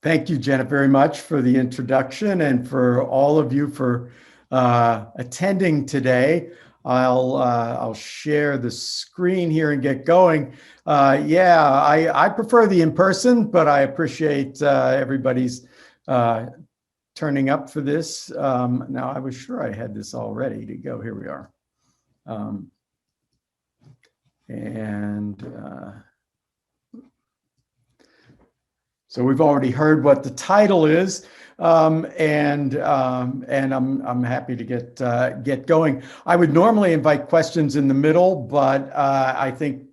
Thank you, Janet, very much for the introduction and for all of you for attending today. I'll share the screen here and get going. I prefer the in-person, but I appreciate everybody's turning up for this. Now, I was sure I had this all ready to go. Here we are. So we've already heard what the title is, and I'm happy to get going. I would normally invite questions in the middle, but I think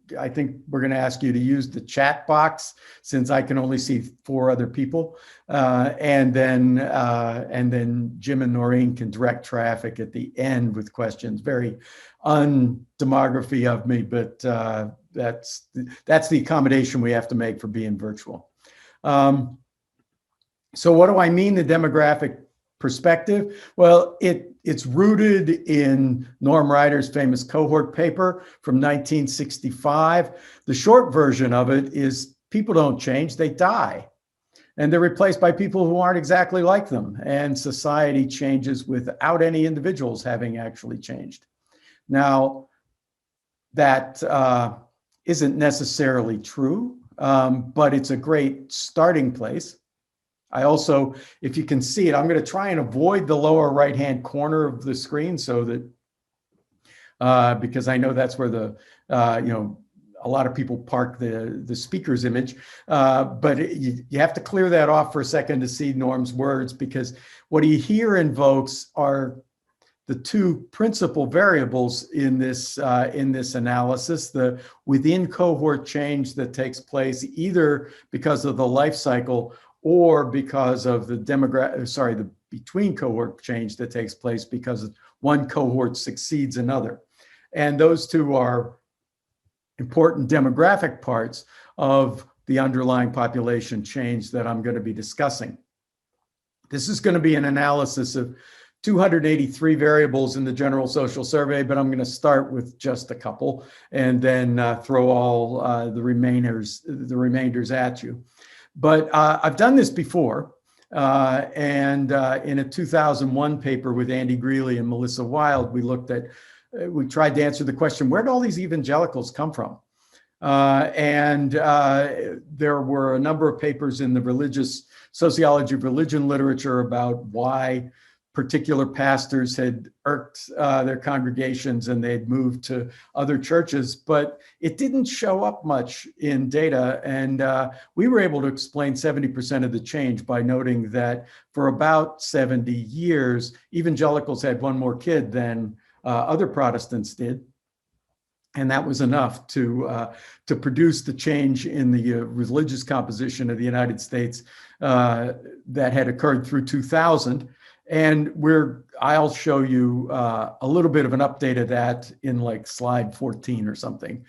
we're going to ask you to use the chat box since I can only see 4 other people, and then Jim and Noreen can direct traffic at the end with questions. Very un-demography of me, but that's the accommodation we have to make for being virtual. So what do I mean, the demographic perspective? Well, it's rooted in Norm Ryder's famous cohort paper from 1965. The short version of it is people don't change, they die. And they're replaced by people who aren't exactly like them. And society changes without any individuals having actually changed. Now, that isn't necessarily true. But it's a great starting place. I also, if you can see it, I'm going to try and avoid the lower right-hand corner of the screen so that, because I know that's where the, a lot of people park the speaker's image, but you have to clear that off for a second to see Norm's words, because what he here invokes are the 2 principal variables in this analysis: the within cohort change that takes place either because of the life cycle or because of the the between cohort change that takes place because one cohort succeeds another. And those 2 are important demographic parts of the underlying population change that I'm going to be discussing. This is going to be an analysis of 283 variables in the General Social Survey, but I'm going to start with just a couple and then throw all the remainders at you. But I've done this before, and in a 2001 paper with Andy Greeley and Melissa Wild, we tried to answer the question, where do all these evangelicals come from? There were a number of papers in the religious sociology of religion literature about why particular pastors had irked their congregations and they'd moved to other churches, but it didn't show up much in data. And we were able to explain 70% of the change by noting that for about 70 years, evangelicals had 1 more kid than other Protestants did. And that was enough to produce the change in the religious composition of the United States that had occurred through 2000. And I'll show you a little bit of an update of that in like slide 14 or something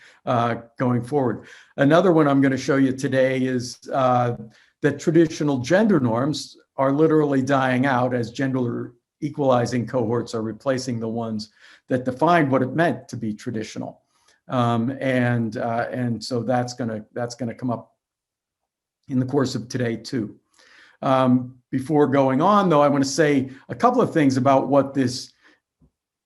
going forward. Another one I'm going to show you today is that traditional gender norms are literally dying out as gender equalizing cohorts are replacing the ones that defined what it meant to be traditional. And so that's gonna come up in the course of today too. Before going on, though, I want to say a couple of things about what this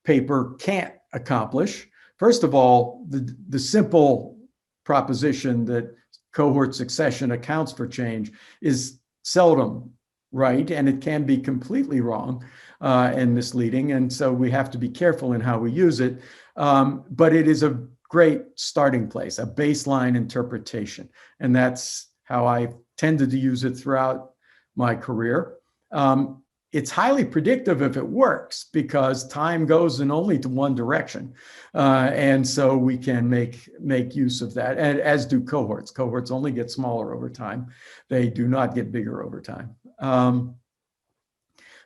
paper can't accomplish. First of all, the simple proposition that cohort succession accounts for change is seldom right, and it can be completely wrong and misleading, and so we have to be careful in how we use it. But it is a great starting place, a baseline interpretation, and that's how I tended to use it throughout my career. It's highly predictive if it works because time goes in only to one direction. And so we can make use of that, and as do cohorts. Cohorts only get smaller over time. They do not get bigger over time.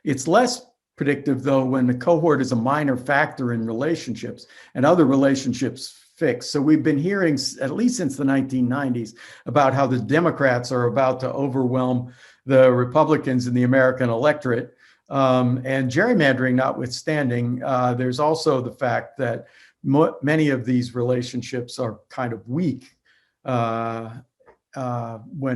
It's less predictive, though, when the cohort is a minor factor in relationships and other relationships fix. So we've been hearing, at least since the 1990s, about how the Democrats are about to overwhelm the Republicans in the American electorate. And gerrymandering notwithstanding, there's also the fact that many of these relationships are kind of weak when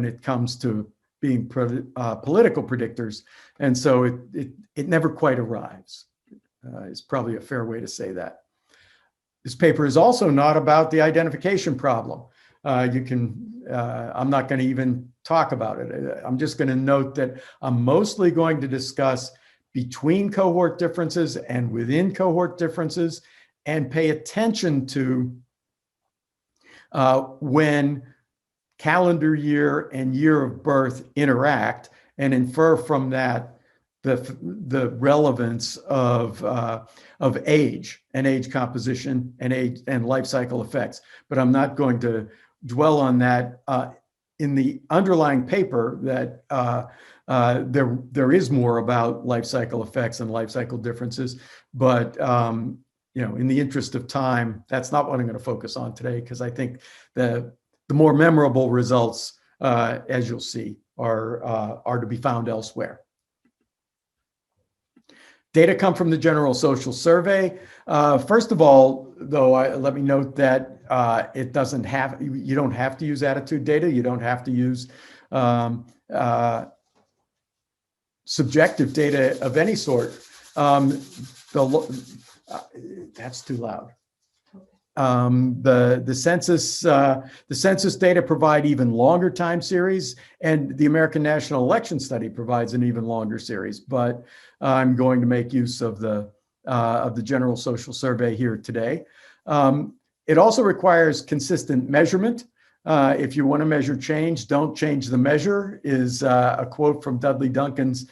it comes to being political predictors. And so it never quite arrives. Is probably a fair way to say that. This paper is also not about the identification problem. I'm not going to even talk about it. I'm just going to note that I'm mostly going to discuss between cohort differences and within cohort differences, and pay attention to when calendar year and year of birth interact, and infer from that the relevance of age and age composition and age and life cycle effects. But I'm not going to dwell on that. In the underlying paper, that there is more about life cycle effects and life cycle differences, but in the interest of time, that's not what I'm going to focus on today, because I think the more memorable results, as you'll see, are to be found elsewhere. Data come from the General Social Survey. First of all, though, let me note that you don't have to use attitude data. You don't have to use subjective data of any sort. That's too loud. The census data provide even longer time series, and the American National Election Study provides an even longer series. But I'm going to make use of the General Social Survey here today. It also requires consistent measurement. If you want to measure change, don't change the measure, is a quote from Dudley Duncan's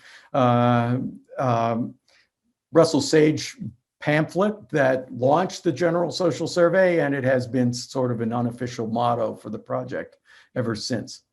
Russell Sage pamphlet that launched the General Social Survey, and it has been sort of an unofficial motto for the project ever since.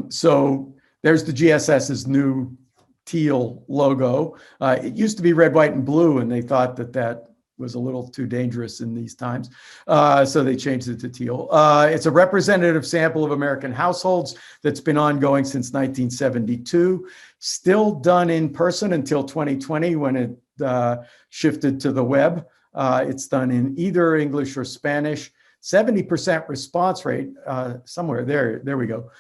So there's the GSS's new teal logo. It used to be red, white, and blue, and they thought that was a little too dangerous in these times. So they changed it to teal. It's a representative sample of American households that's been ongoing since 1972, still done in person until 2020 when it shifted to the web. It's done in either English or Spanish. 70% response rate, somewhere there we go,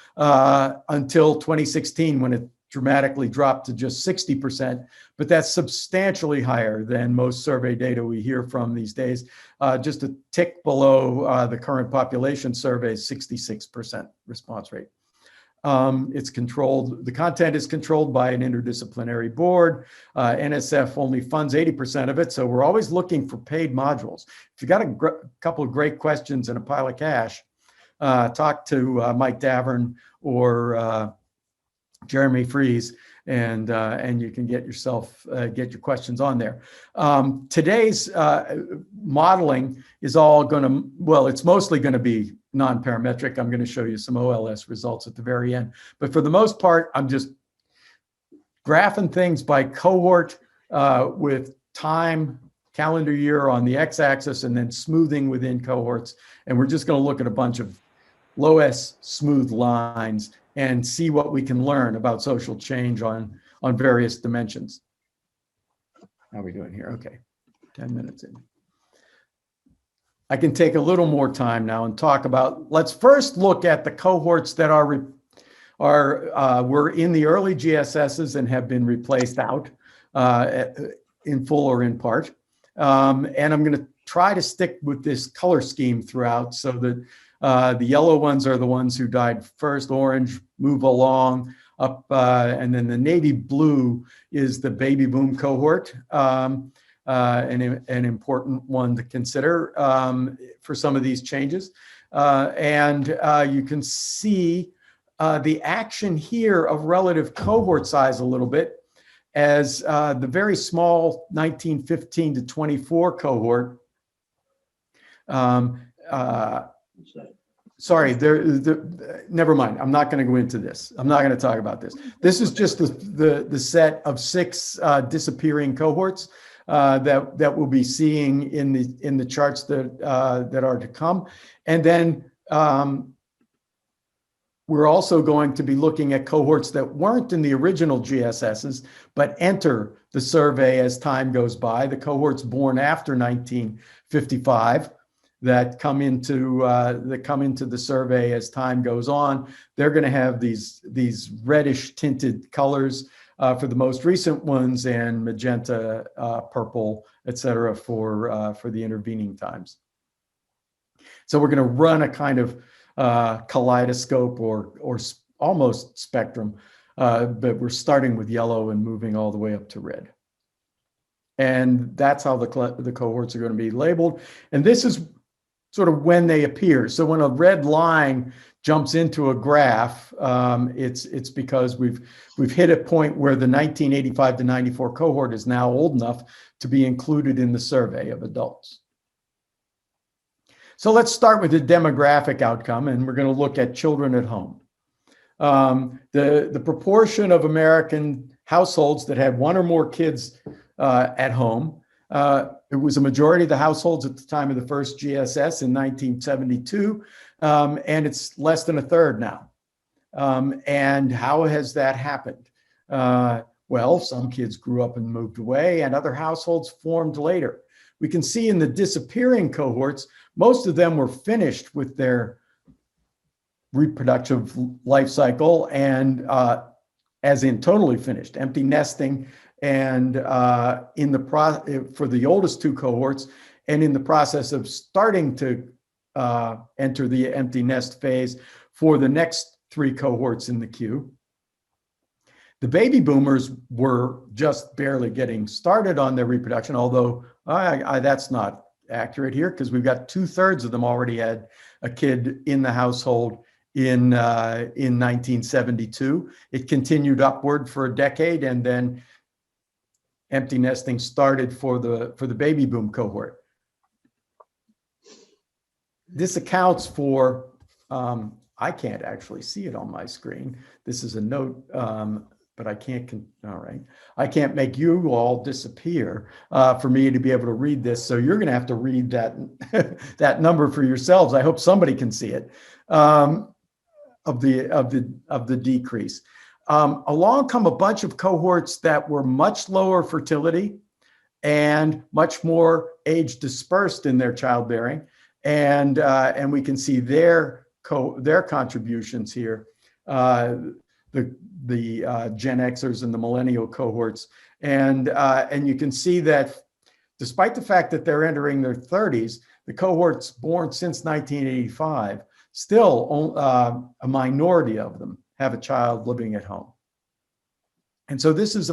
until 2016 when it dramatically dropped to just 60%, but that's substantially higher than most survey data we hear from these days. Just a tick below the current population survey, 66% response rate. It's controlled, the content is controlled by an interdisciplinary board. NSF only funds 80% of it, so we're always looking for paid modules. If you got a couple of great questions and a pile of cash, talk to Mike Davern or Jeremy Fries, and you can get your questions on there. Today's modeling is all going to, well, it's mostly going to be non-parametric. I'm going to show you some OLS results at the very end, but for the most part, I'm just graphing things by cohort with time, calendar year on the x-axis, and then smoothing within cohorts. And we're just going to look at a bunch of low S smooth lines and see what we can learn about social change on various dimensions. How are we doing here? Okay, 10 minutes in. I can take a little more time now and talk about, let's first look at the cohorts that were in the early GSSs and have been replaced out in full or in part. And I'm going to try to stick with this color scheme throughout so that the yellow ones are the ones who died first, orange move along up, and then the navy blue is the baby boom cohort, an important one to consider for some of these changes. And you can see the action here of relative cohort size a little bit as the very small 1915 to 24 cohort. Sorry, never mind. I'm not going to go into this. I'm not going to talk about this. This is just the set of 6 disappearing cohorts that we'll be seeing in the charts that are to come. And then we're also going to be looking at cohorts that weren't in the original GSSs, but enter the survey as time goes by. The cohorts born after 1955. that come into the survey as time goes on. They're going to have these reddish tinted colors for the most recent ones, and magenta, purple, et cetera, for the intervening times. So we're going to run a kind of kaleidoscope or almost spectrum, but we're starting with yellow and moving all the way up to red. And that's how the cohorts are going to be labeled. And this is sort of when they appear. So when a red line jumps into a graph, it's because we've hit a point where the 1985 to 94 cohort is now old enough to be included in the survey of adults. So let's start with the demographic outcome, and we're going to look at children at home. The proportion of American households that had one or more kids at home, it was a majority of the households at the time of the first GSS in 1972, and it's less than a third now. And how has that happened? Well, some kids grew up and moved away, and other households formed later. We can see in the disappearing cohorts, most of them were finished with their reproductive life cycle, and as in totally finished, empty nesting, and for the oldest two cohorts, and in the process of starting to enter the empty nest phase for the next three cohorts in the queue. The baby boomers were just barely getting started on their reproduction, although that's not accurate here, because we've got 2/3 of them already had a kid in the household in 1972. It continued upward for a decade, and then empty nesting started for the baby boom cohort. This accounts for, I can't actually see it on my screen. This is a note, but I can't, all right. I can't make you all disappear for me to be able to read this. So you're going to have to read that, that number for yourselves. I hope somebody can see it, of the decrease. Along come a bunch of cohorts that were much lower fertility and much more age dispersed in their childbearing. And we can see their contributions here. The Gen Xers and the millennial cohorts. And you can see that despite the fact that they're entering their 30s, the cohorts born since 1985, still a minority of them have a child living at home. And so this is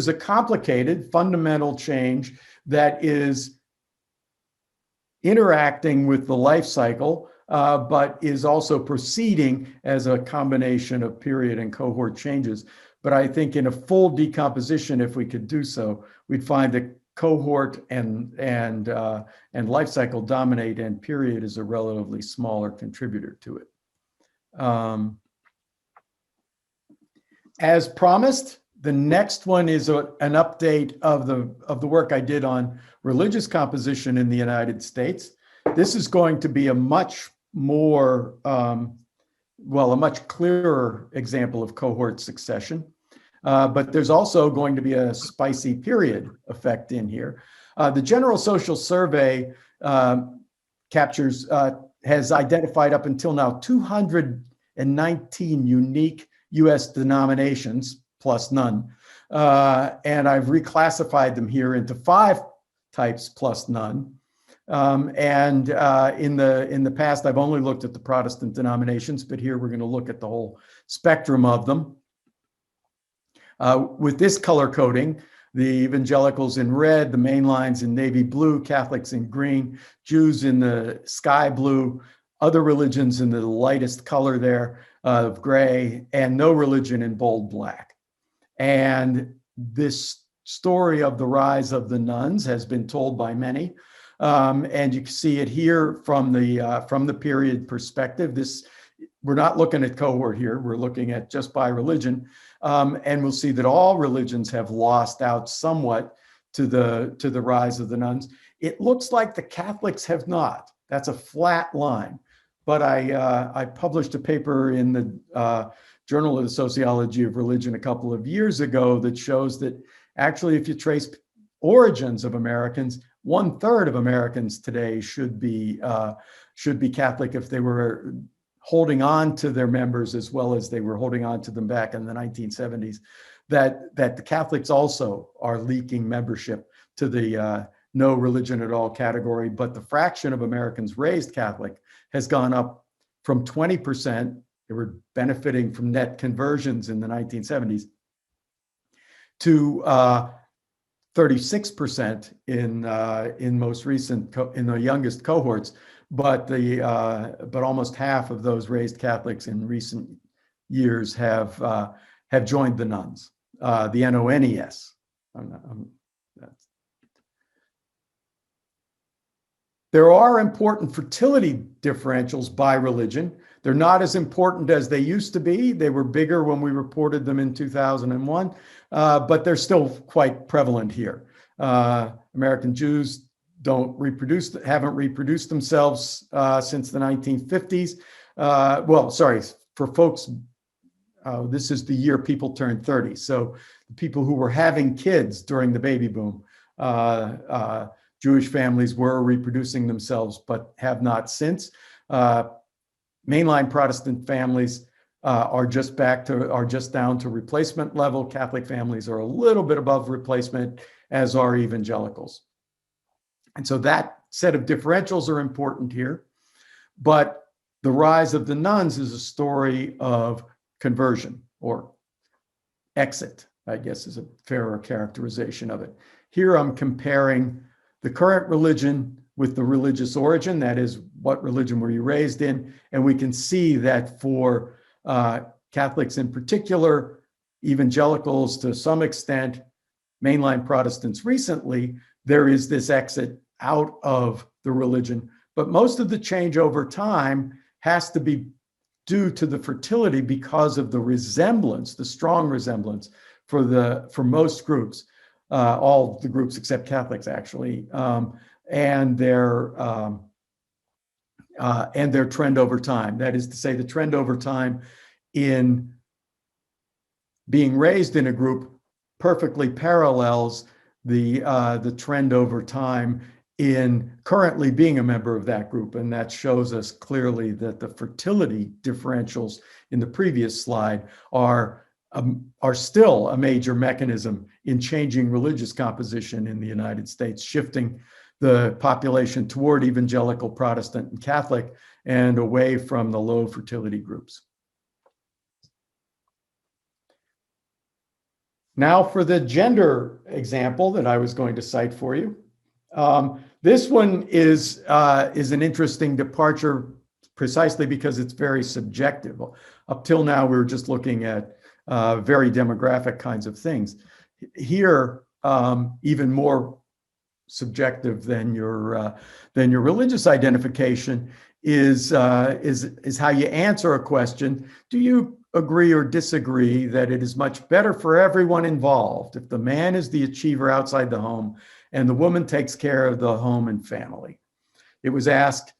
a complicated, fundamental change that is interacting with the life cycle, but is also proceeding as a combination of period and cohort changes. But I think in a full decomposition, if we could do so, we'd find that cohort and life cycle dominate, and period is a relatively smaller contributor to it. As promised, the next one is an update of the work I did on religious composition in the United States. This is going to be a much more, a much clearer example of cohort succession. But there's also going to be a spicy period effect in here. The General Social Survey has identified up until now 219 unique US denominations, plus none. And I've reclassified them here into 5 types plus none. In the past, I've only looked at the Protestant denominations, but here we're going to look at the whole spectrum of them. With this color coding, the evangelicals in red, the mainlines in navy blue, Catholics in green, Jews in the sky blue, other religions in the lightest color there of gray, and no religion in bold black. And this story of the rise of the nuns has been told by many. And you can see it here from the period perspective. We're not looking at cohort here, we're looking at just by religion. And we'll see that all religions have lost out somewhat to the rise of the nuns. It looks like the Catholics have not. That's a flat line. But I published a paper in the Journal of the Sociology of Religion a couple of years ago that shows that actually, if you trace origins of Americans, 1/3 of Americans today should be Catholic if they were holding on to their members as well as they were holding on to them back in the 1970s. That the Catholics also are leaking membership to the no religion at all category, but the fraction of Americans raised Catholic has gone up from 20%. They were benefiting from net conversions in the 1970s to 36% in most recent in the youngest cohorts, but almost half of those raised Catholics in recent years have joined the nuns, the NONES. There are important fertility differentials by religion. They're not as important as they used to be. They were bigger when we reported them in 2001, but they're still quite prevalent here. American Jews haven't reproduced themselves since the 1950s. For folks, this is the year people turned 30. So the people who were having kids during the baby boom, Jewish families were reproducing themselves, but have not since. Mainline Protestant families are just down to replacement level. Catholic families are a little bit above replacement, as are evangelicals. And so that set of differentials are important here. But the rise of the nuns is a story of conversion or exit, I guess is a fairer characterization of it. Here I'm comparing the current religion with the religious origin, that is, what religion were you raised in? And we can see that for Catholics in particular, evangelicals to some extent, mainline Protestants recently, there is this exit out of the religion. But most of the change over time has to be due to the fertility because of the resemblance, the strong resemblance for most groups, all the groups except Catholics actually, and their trend over time. That is to say, the trend over time in being raised in a group perfectly parallels the trend over time in currently being a member of that group. And that shows us clearly that the fertility differentials in the previous slide are still a major mechanism in changing religious composition in the United States, shifting the population toward evangelical, Protestant, and Catholic, and away from the low fertility groups. Now for the gender example that I was going to cite for you. This one is an interesting departure precisely because it's very subjective. Up till now, we were just looking at very demographic kinds of things. Here, even more subjective than your religious identification is how you answer a question. Do you agree or disagree that it is much better for everyone involved if the man is the achiever outside the home and the woman takes care of the home and family? It was asked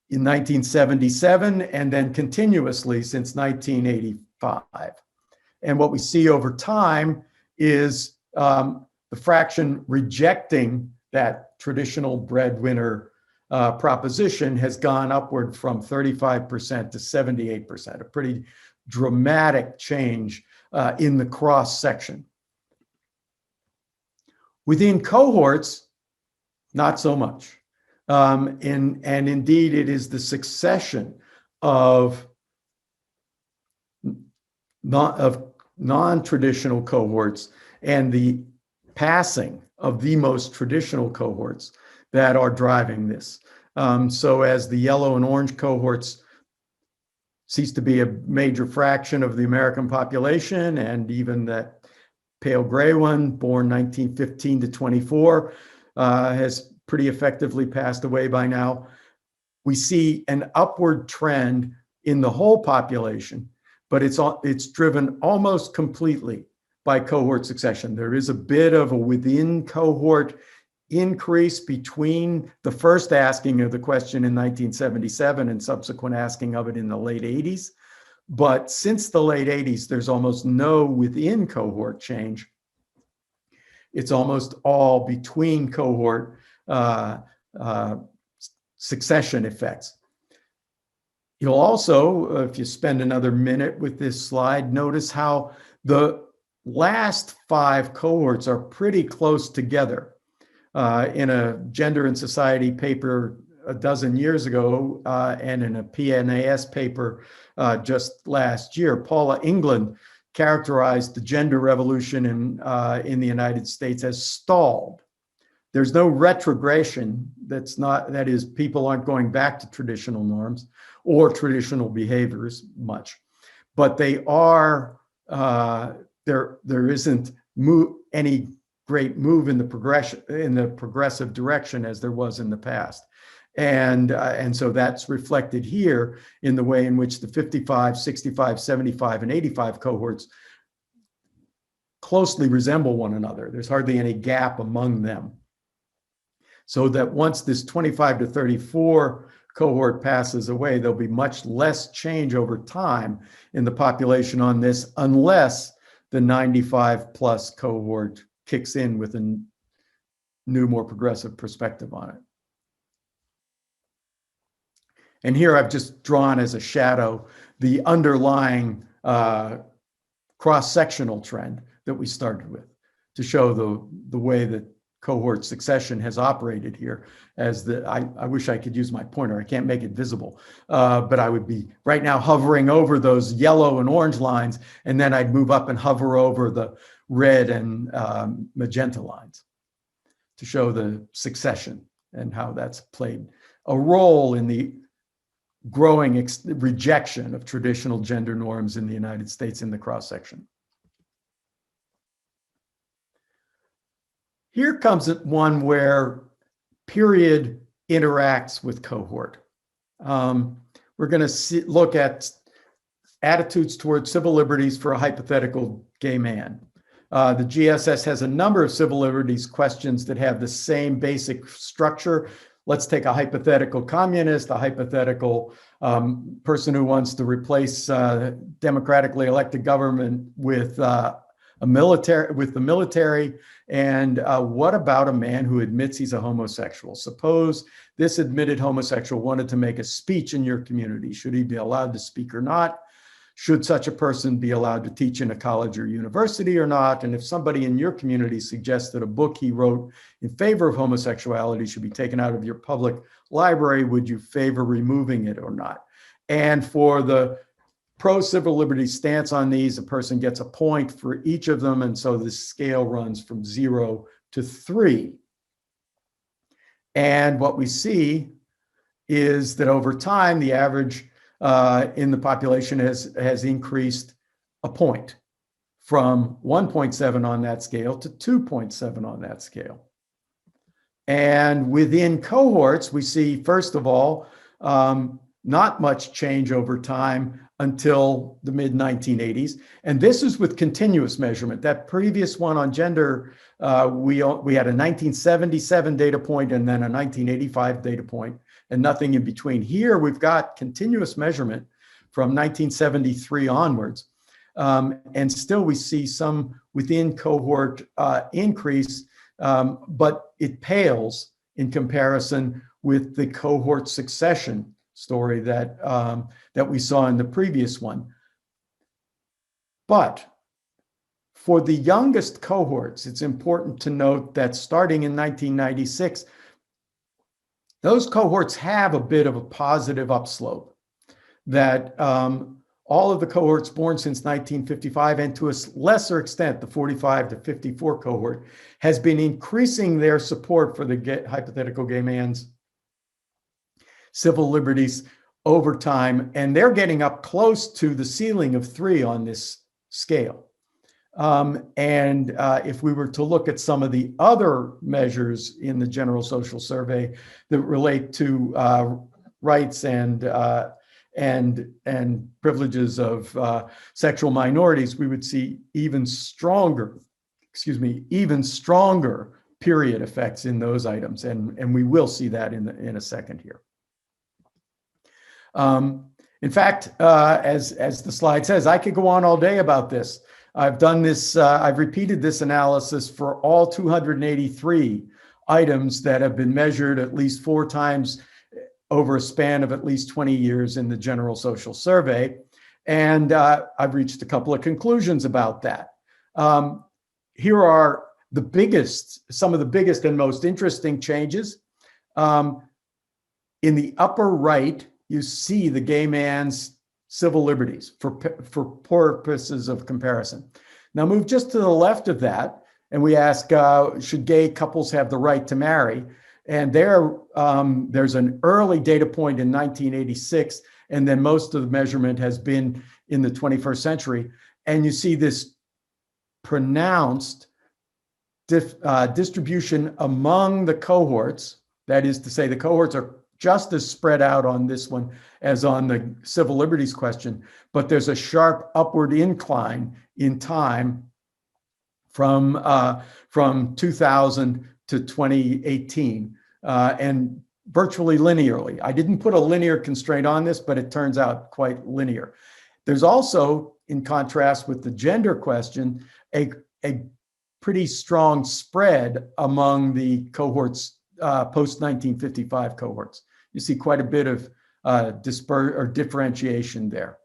in 1977 and then continuously since 1985. And what we see over time is the fraction rejecting that traditional breadwinner proposition has gone upward from 35% to 78%, a pretty dramatic change in the cross section. Within cohorts, not so much. And indeed, it is the succession of non-traditional cohorts and the passing of the most traditional cohorts that are driving this. So as the yellow and orange cohorts cease to be a major fraction of the American population, and even that pale gray one, born 1915 to 24, has pretty effectively passed away by now. We see an upward trend in the whole population, but it's driven almost completely by cohort succession. There is a bit of a within cohort increase between the first asking of the question in 1977 and subsequent asking of it in the late 80s. But since the late 80s, there's almost no within cohort change. It's almost all between cohort succession effects. You'll also, if you spend another minute with this slide, notice how the last 5 cohorts are pretty close together. In a Gender and Society paper a dozen years ago, and in a PNAS paper just last year, Paula England characterized the gender revolution in the United States as stalled. There's no retrogression. That is, people aren't going back to traditional norms or traditional behaviors much, but they are, there isn't any great move in the progressive direction as there was in the past. And so that's reflected here in the way in which the 55, 65, 75, and 85 cohorts closely resemble one another. There's hardly any gap among them. So that once this 25 to 34 cohort passes away, there'll be much less change over time in the population on this, unless the 95 plus cohort kicks in with a new, more progressive perspective on it. And here I've just drawn as a shadow the underlying cross-sectional trend that we started with to show the way that cohort succession has operated here. I wish I could use my pointer. I can't make it visible, but I would be right now hovering over those yellow and orange lines, and then I'd move up and hover over the red and magenta lines to show the succession and how that's played a role in the growing rejection of traditional gender norms in the United States in the cross-section. Here comes one where period interacts with cohort. We're going to look at attitudes towards civil liberties for a hypothetical gay man. The GSS has a number of civil liberties questions that have the same basic structure. Let's take a hypothetical communist, a hypothetical person who wants to replace democratically elected government with the military. And what about a man who admits he's a homosexual? Suppose this admitted homosexual wanted to make a speech in your community. Should he be allowed to speak or not? Should such a person be allowed to teach in a college or university or not? And if somebody in your community suggests that a book he wrote in favor of homosexuality should be taken out of your public library, would you favor removing it or not? And for the pro-civil liberties stance on these, a person gets a point for each of them. And so this scale runs from 0 to 3. And what we see is that over time, the average in the population has increased a point from 1.7 on that scale to 2.7 on that scale. And within cohorts, we see, first of all, not much change over time until the mid-1980s. And this is with continuous measurement. That previous one on gender, we had a 1977 data point and then a 1985 data point, and nothing in between. Here, we've got continuous measurement from 1973 onwards. And still we see some within cohort increase, but it pales in comparison with the cohort succession story that we saw in the previous one. But for the youngest cohorts, it's important to note that starting in 1996, those cohorts have a bit of a positive upslope, that all of the cohorts born since 1955, and to a lesser extent, the 45 to 54 cohort, has been increasing their support for the hypothetical gay man's civil liberties over time, and they're getting up close to the ceiling of 3 on this scale. And if we were to look at some of the other measures in the General Social Survey that relate to rights and privileges of sexual minorities, we would see even stronger period effects in those items, and we will see that in a second here. In fact, as the slide says, I could go on all day about this. I've done this, I've repeated this analysis for all 283 items that have been measured at least 4 times over a span of at least 20 years in the General Social Survey. And I've reached a couple of conclusions about that. Here are some of the biggest and most interesting changes. In the upper right, you see the gay man's civil liberties for purposes of comparison. Now move just to the left of that, and we ask, should gay couples have the right to marry? And there's an early data point in 1986, and then most of the measurement has been in the 21st century. And you see this pronounced distribution among the cohorts. That is to say, the cohorts are just as spread out on this one as on the civil liberties question, but there's a sharp upward incline in time from 2000 to 2018, and virtually linearly. I didn't put a linear constraint on this, but it turns out quite linear. There's also, in contrast with the gender question, a pretty strong spread among the cohorts, post-1955 cohorts. You see quite a bit of differentiation there.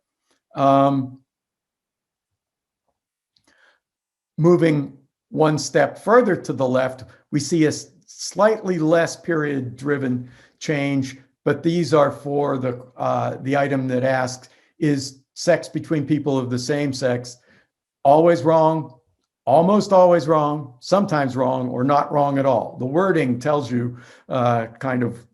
Moving one step further to the left, we see a slightly less period-driven change, but these are for the item that asks, is sex between people of the same sex always wrong, almost always wrong, sometimes wrong, or not wrong at all? The wording tells you kind of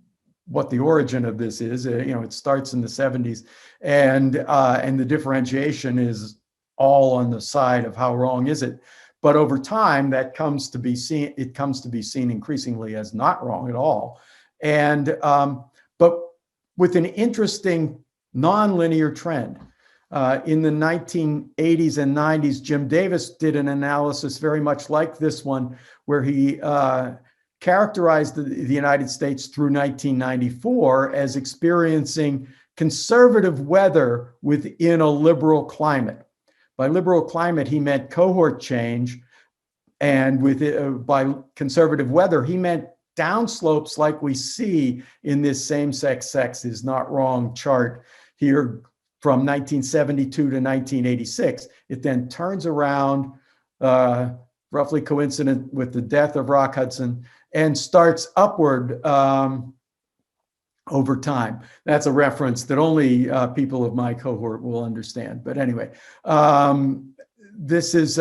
what the origin of this is. It starts in the 70s, and the differentiation is all on the side of how wrong is it. But over time, that comes to be seen. It comes to be seen increasingly as not wrong at all, and but with an interesting nonlinear trend. In the 1980s and 90s, Jim Davis did an analysis very much like this one, where he characterized the United States through 1994 as experiencing conservative weather within a liberal climate. By liberal climate, he meant cohort change, and by conservative weather, he meant downslopes like we see in this same-sex sex is not wrong chart here from 1972 to 1986. It then turns around, roughly coincident with the death of Rock Hudson, and starts upward over time. That's a reference that only people of my cohort will understand. But anyway, this is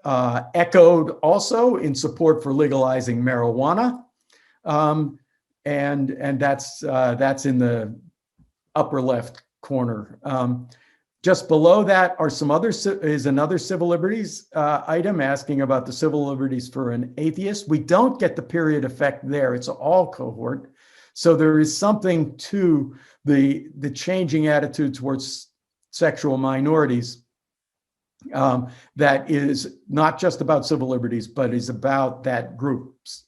echoed also in support for legalizing marijuana, and that's in the upper left corner. Just below that are another civil liberties item asking about the civil liberties for an atheist. We don't get the period effect there. It's all cohort. So there is something to the changing attitude towards sexual minorities that is not just about civil liberties, but is about that group's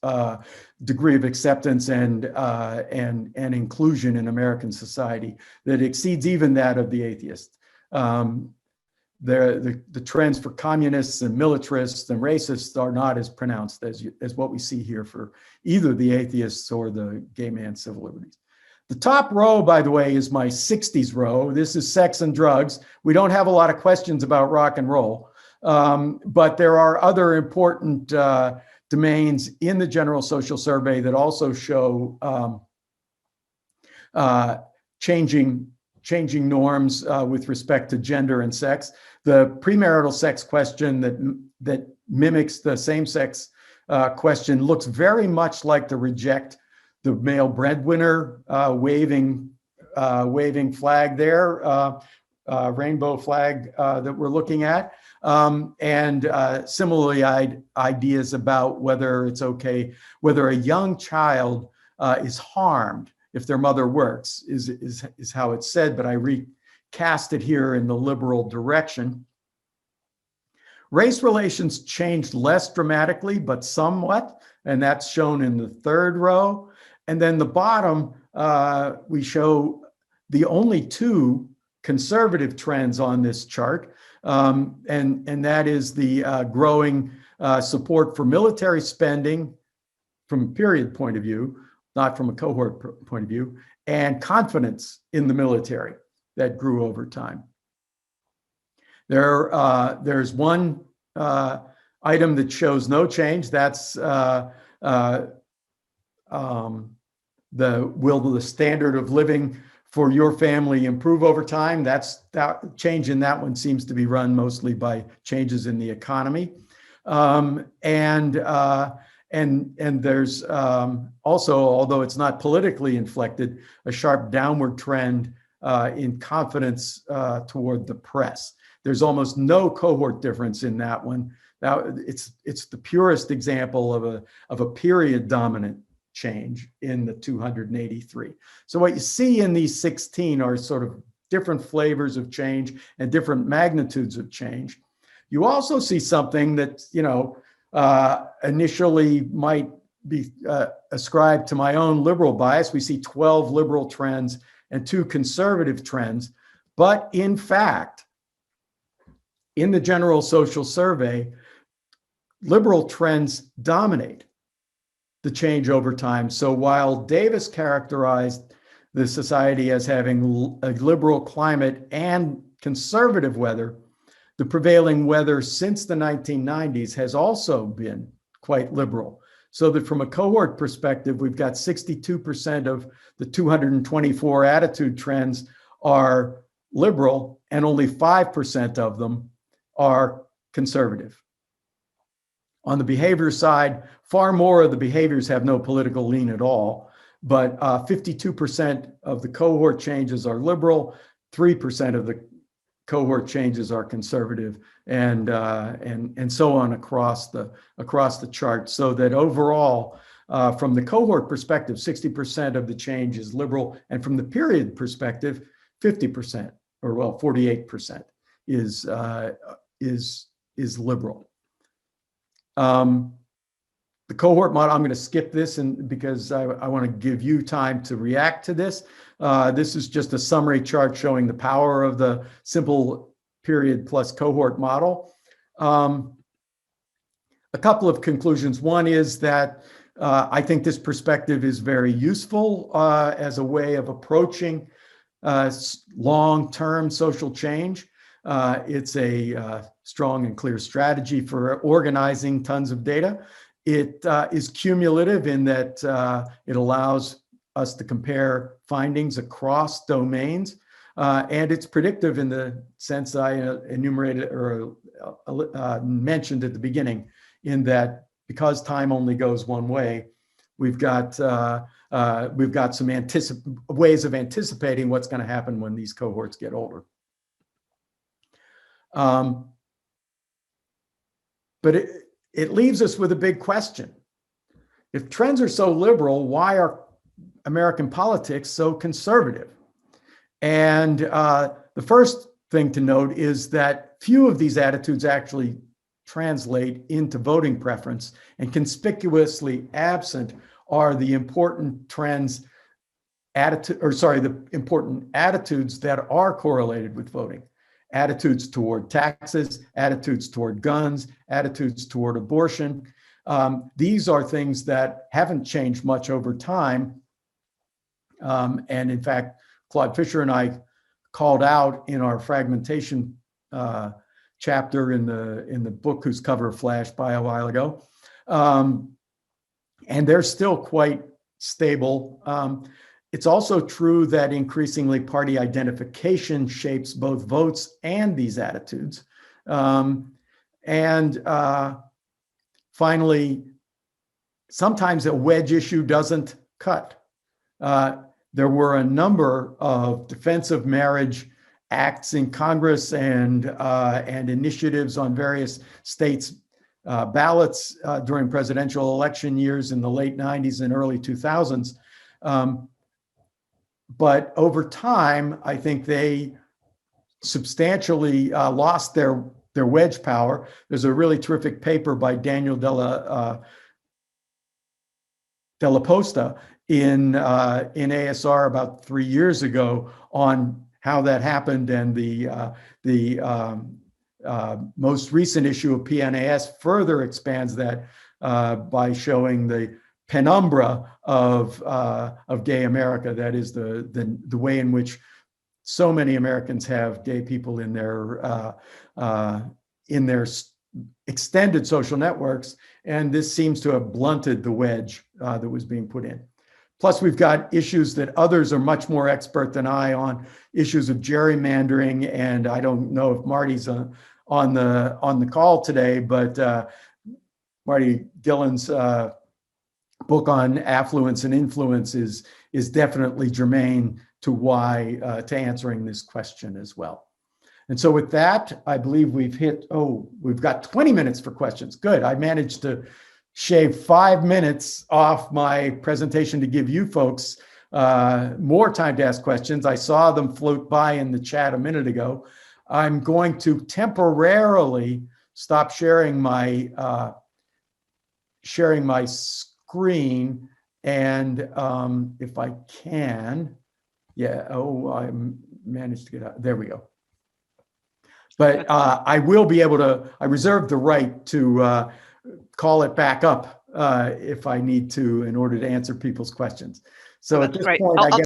degree of acceptance and inclusion in American society that exceeds even that of the atheist. The trends for communists and militarists and racists are not as pronounced as what we see here for either the atheists or the gay man's civil liberties. The top row, by the way, is my 60s row. This is sex and drugs. We don't have a lot of questions about rock and roll, but there are other important domains in the General Social Survey that also show changing norms with respect to gender and sex. The premarital sex question that mimics the same-sex question looks very much like the male breadwinner waving flag there, rainbow flag that we're looking at. And similarly, ideas about whether it's okay, whether a young child is harmed if their mother works is how it's said, but I recast it here in the liberal direction. Race relations changed less dramatically, but somewhat, and that's shown in the third row. And then the bottom, we show the only two conservative trends on this chart, and that is the growing support for military spending from a period point of view, not from a cohort point of view, and confidence in the military that grew over time. There's one item that shows no change. That's will the standard of living for your family improve over time? That change in that one seems to be run mostly by changes in the economy. And there's also, although it's not politically inflected, a sharp downward trend in confidence toward the press. There's almost no cohort difference in that one. Now, it's the purest example of a period dominant change in the 283. So what you see in these 16 are sort of different flavors of change and different magnitudes of change. You also see something that, initially might be ascribed to my own liberal bias. We see 12 liberal trends and 2 conservative trends. But in fact, in the general social survey, liberal trends dominate the change over time. So while Davis characterized the society as having a liberal climate and conservative weather, the prevailing weather since the 1990s has also been quite liberal. So that from a cohort perspective, we've got 62% of the 224 attitude trends are liberal, and only 5% of them are conservative. On the behavior side, far more of the behaviors have no political lean at all, but 52% of the cohort changes are liberal, 3% of the cohort changes are conservative, and so on across the chart. So that overall, from the cohort perspective, 60% of the change is liberal, and from the period perspective, 50%, or well, 48% is liberal. The cohort model, I'm going to skip this because I want to give you time to react to this. This is just a summary chart showing the power of the simple period plus cohort model. A couple of conclusions. One is that I think this perspective is very useful as a way of approaching long-term social change. It's a strong and clear strategy for organizing tons of data. It is cumulative in that it allows us to compare findings across domains, and it's predictive in the sense I enumerated or mentioned at the beginning, in that because time only goes one way, we've got some ways of anticipating what's going to happen when these cohorts get older. But it leaves us with a big question. If trends are so liberal, why are American politics so conservative? And the first thing to note is that few of these attitudes actually translate into voting preference, and conspicuously absent are the important trends, the important attitudes that are correlated with voting. Attitudes toward taxes, attitudes toward guns, attitudes toward abortion. These are things that haven't changed much over time. And in fact, Claude Fisher and I called out in our fragmentation chapter in the book whose cover flashed by a while ago. And they're still quite stable. It's also true that increasingly party identification shapes both votes and these attitudes. Finally, sometimes a wedge issue doesn't cut. There were a number of defense of marriage acts in Congress and initiatives on various states' ballots during presidential election years in the late 90s and early 2000s. But over time, I think they substantially lost their wedge power. There's a really terrific paper by Daniel Della Posta in ASR about 3 years ago on how that happened and the most recent issue of PNAS further expands that by showing the penumbra of gay America. That is the way in which so many Americans have gay people in their extended social networks, and this seems to have blunted the wedge that was being put in. Plus, we've got issues that others are much more expert than I on, issues of gerrymandering, and I don't know if Marty's on the call today, but Marty Dillon's book on affluence and influence is definitely germane to answering this question as well. And so with that, I believe we've got 20 minutes for questions. Good, I managed to shave 5 minutes off my presentation to give you folks more time to ask questions. I saw them float by in the chat a minute ago. I'm going to temporarily stop sharing my screen, and if I can, I managed to get out. There we go. But I will be able to, I reserve the right to call it back up if I need to in order to answer people's questions. So at this point, I guess